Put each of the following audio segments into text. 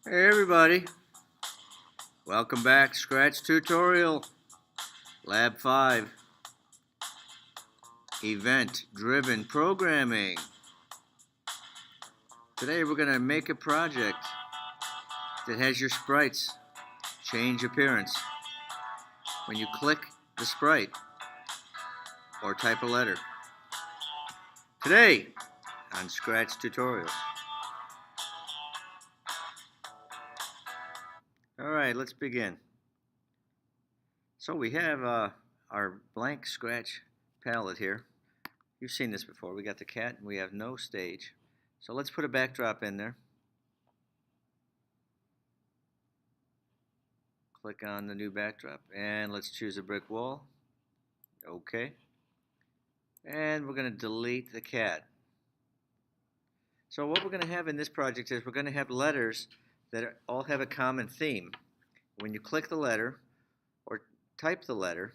Hey everybody, welcome back. Scratch tutorial, Lab 5, Event Driven Programming. Today we're going to make a project that has your sprites change appearance when you click the sprite or type a letter. Today on Scratch Tutorials. Alright, let's begin. So we have our blank Scratch palette here. You've seen this before. We got the cat and we have no stage. So let's put a backdrop in there. Click on the new backdrop and let's choose a brick wall. Okay. And we're going to delete the cat. So what we're going to have in this project is we're going to have letters that all have a common theme. When you click the letter or type the letter,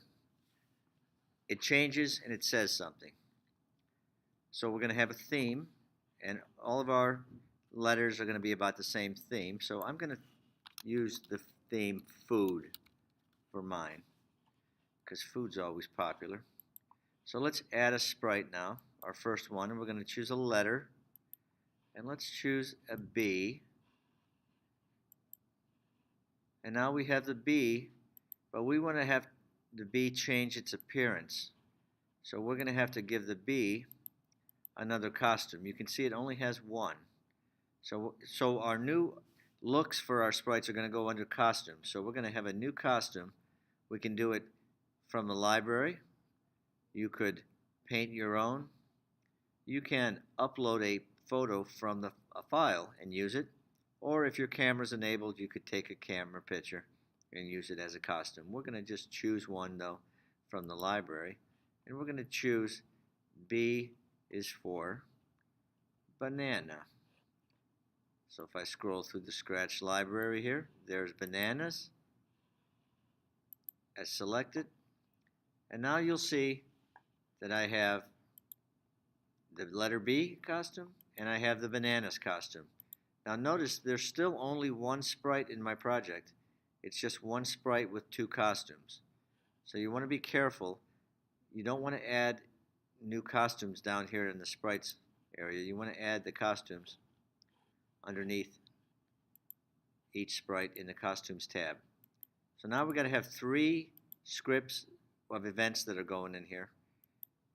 it changes and it says something. So we're going to have a theme, and all of our letters are going to be about the same theme. So I'm going to use the theme food for mine, because food's always popular. So let's add a sprite now, our first one, and we're going to choose a letter, and let's choose a B. And now we have the B, but we want to have the B change its appearance. So we're going to have to give the B another costume. You can see it only has one. So our new looks for our sprites are going to go under costume. So we're going to have a new costume. We can do it from the library. You could paint your own. You can upload a photo from a file and use it. Or if your camera's enabled, you could take a camera picture and use it as a costume. We're going to just choose one, though, from the library. And we're going to choose B is for banana. So if I scroll through the Scratch library here, there's bananas as selected. And now you'll see that I have the letter B costume and I have the bananas costume. Now notice there's still only one sprite in my project. It's just one sprite with two costumes. So you want to be careful. You don't want to add new costumes down here in the sprites area. You want to add the costumes underneath each sprite in the costumes tab. So now we've got to have three scripts of events that are going in here.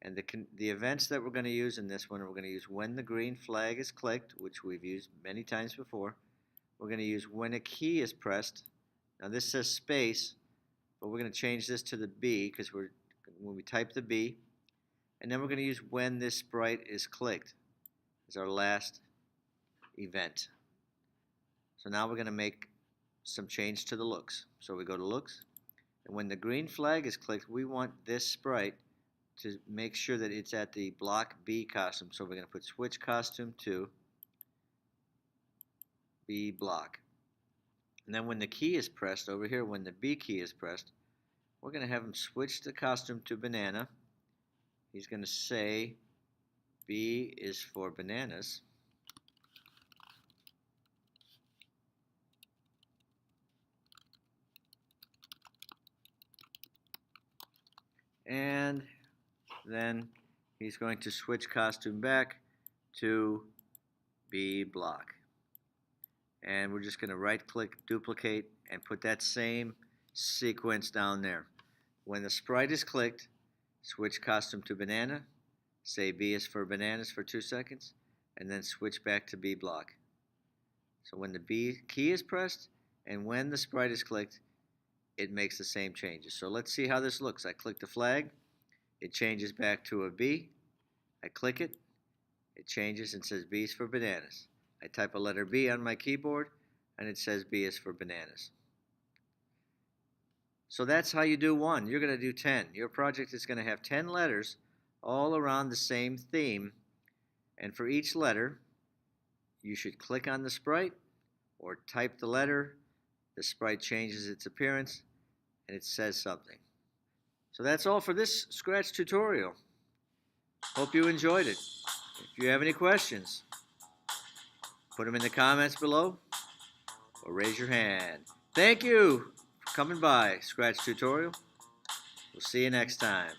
And the events that we're going to use in this one, we're going to use when the green flag is clicked, which we've used many times before. We're going to use when a key is pressed. Now this says space, but we're going to change this to the B because when we type the B. And then we're going to use when this sprite is clicked as our last event. So now we're going to make some change to the looks. So we go to looks, and when the green flag is clicked, we want this sprite to make sure that it's at the block B costume. So we're going to put switch costume to B block. And then when the key is pressed over here, when the B key is pressed, we're going to have him switch the costume to banana. He's going to say B is for bananas. And then he's going to switch costume back to B block. And we're just going to right click, duplicate, and put that same sequence down there. When the sprite is clicked, switch costume to banana, say B is for bananas for 2 seconds, and then switch back to B block. So when the B key is pressed and when the sprite is clicked, it makes the same changes. So let's see how this looks. I click the flag, it changes back to a B. I click it, it changes and says B is for bananas. I type a letter B on my keyboard and it says B is for bananas. So that's how you do one. You're going to do 10. Your project is going to have 10 letters all around the same theme, and for each letter you should click on the sprite or type the letter. The sprite changes its appearance and it says something. So that's all for this Scratch tutorial. Hope you enjoyed it. If you have any questions, put them in the comments below. or raise your hand. Thank you for coming by Scratch Tutorial. We'll see you next time.